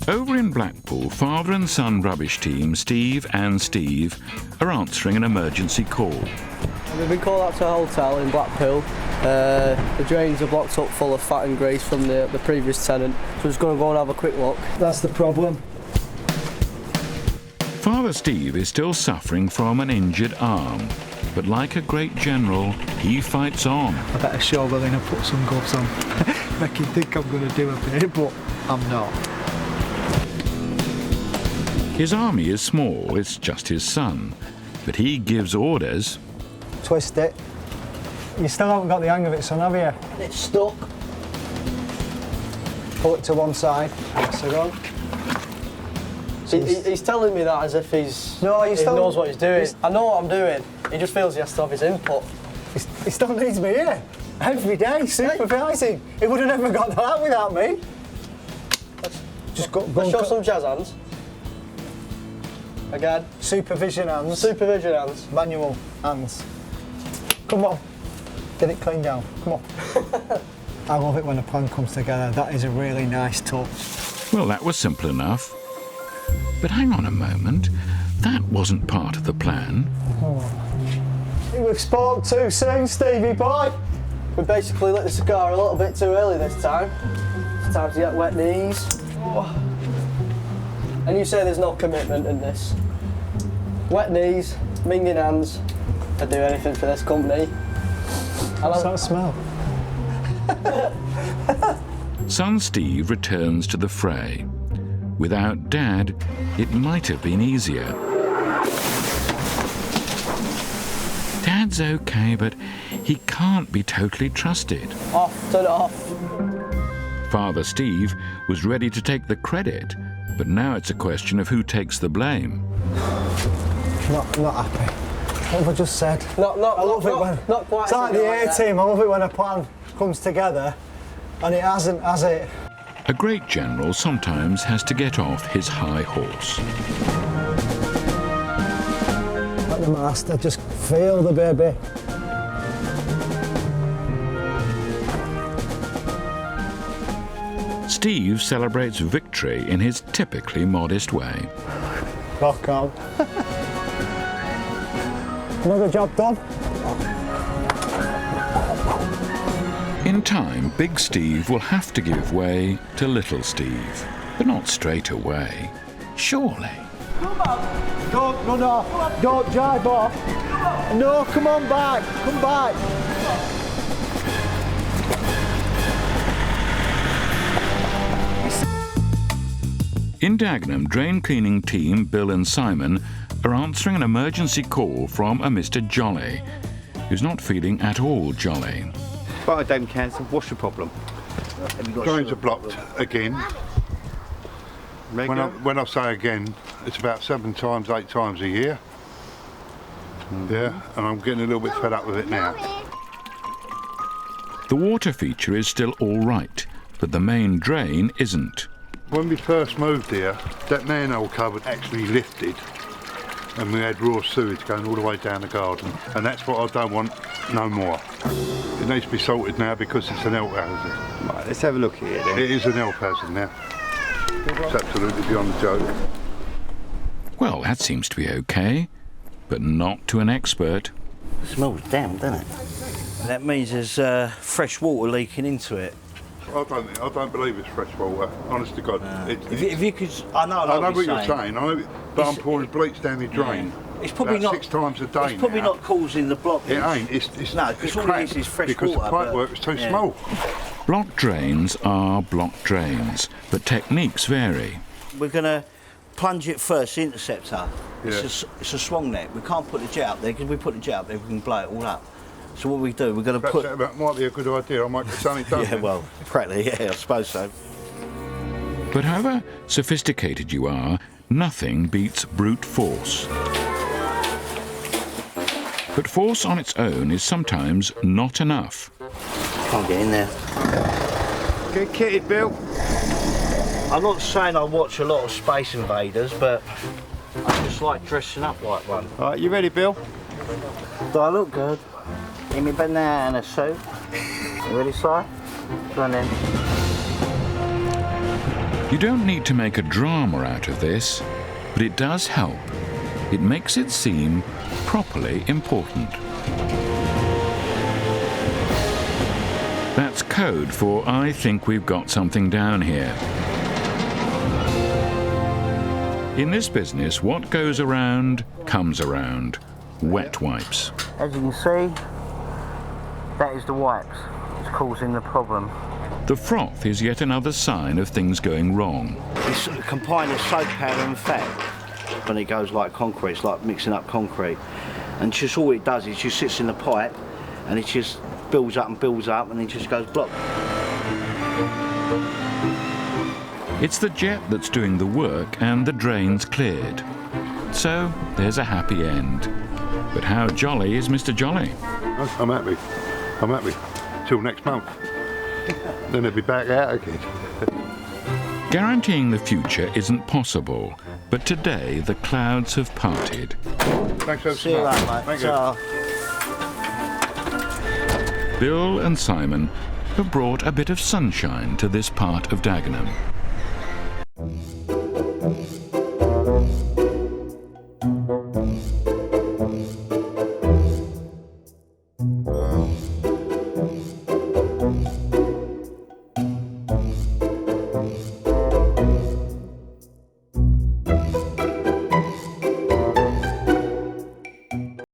Over in Blackpool, father and son rubbish team Steve and Steve are answering an emergency call. We've been called out to a hotel in Blackpool. The drains are blocked up full of fat and grease from the previous tenant, so we're just going to go and have a quick look. That's the problem. Father Steve is still suffering from an injured arm, but like a great general, he fights on. I better shovel in and put some gloves on. Make you think I'm going to do a bit, but I'm not. His army is small, it's just his son, but he gives orders. Twist it. You still haven't got the hang of it, son, have you? It's stuck. Pull it to one side. That's it on. He's telling me that as if he knows what he's doing. I know what I'm doing. He just feels he has to have his input. He still needs me here. Every day, supervising. He would have never got that out without me. Let's show some jazz hands. Again. Supervision hands. Supervision hands. Manual hands. Come on. Get it cleaned down. Come on. I love it when a plan comes together. That is a really nice touch. Well, that was simple enough. But hang on a moment. That wasn't part of the plan. You were spoke too soon, Stevie boy. We basically lit the cigar a little bit too early this time. It's time to get wet knees. And you say there's no commitment in this. Wet knees, minging hands. I'd do anything for this company. What's that smell? Son Steve returns to the fray. Without Dad, it might have been easier. Dad's okay, but he can't be totally trusted. Off, turn it off. Father Steve was ready to take the credit, but now it's a question of who takes the blame. Not happy. What have I just said? Not quite. It's like the A-team. I love it when a plan comes together, and it hasn't, has it? A great general sometimes has to get off his high horse. At the master, just feel the baby. Steve celebrates victory in his typically modest way. Rock on. Another job done. In time, Big Steve will have to give way to Little Steve, but not straight away. Surely. Come on. Don't run off. Don't drive off. No, come on back. Come back. In Dagenham, drain cleaning team Bill and Simon are answering an emergency call from a Mr. Jolly, who's not feeling at all jolly. Fire dome cancer, what's your problem? Drains are blocked again. When I say again, it's about 7 times, 8 times a year. Yeah, and I'm getting a little bit fed up with it now. The water feature is still all right, but the main drain isn't. When we first moved here, that manhole cupboard actually lifted and we had raw sewage going all the way down the garden, and that's what I don't want no more. It needs to be sorted now because it's an health hazard. Right, let's have a look here then. It is an health hazard now. It's absolutely beyond the joke. Well, that seems to be okay, but not to an expert. It smells damn, doesn't it? That means there's fresh water leaking into it. I don't believe it's fresh water, honest to God. If you could, I know what you're saying, but I'm pouring bleach down the drain. Yeah. It's probably not 6 times a day. It's probably not causing the blockage. It ain't. It's no, because all it is fresh because water. Because the pipe work is too small. Block drains are block drains, but techniques vary. We're going to plunge it first, the interceptor. Yeah. It's a swung net. We can't put the jet up there, because if we put the jet up there, we can blow it all up. So what we do, we're going to put... That might be a good idea. I might get something done. Yeah, well, practically, yeah, I suppose so. But however sophisticated you are, nothing beats brute force. But force on its own is sometimes not enough. Can't get in there. Get kitted, Bill. I'm not saying I watch a lot of Space Invaders, but I just like dressing up like one. All right, you ready, Bill? Do I look good? Give me banana soup. You ready, Si? Go on then. You don't need to make a drama out of this, but it does help. It makes it seem properly important. That's code for I think we've got something down here. In this business, what goes around comes around. Wet wipes. As you can see, that is the wipes. It's causing the problem. The froth is yet another sign of things going wrong. It's combining soap powder and fat when it goes like concrete. It's like mixing up concrete. And just all it does is just sits in the pipe and it just builds up and it just goes block. It's the jet that's doing the work and the drain's cleared. So there's a happy end. But how jolly is Mr. Jolly? I'm happy. I'm happy. Till next month. Then it'll be back out again. Guaranteeing the future isn't possible, but today the clouds have parted. Thanks ever See you so much. later, mate. Thank you. Ta. Bill and Simon have brought a bit of sunshine to this part of Dagenham.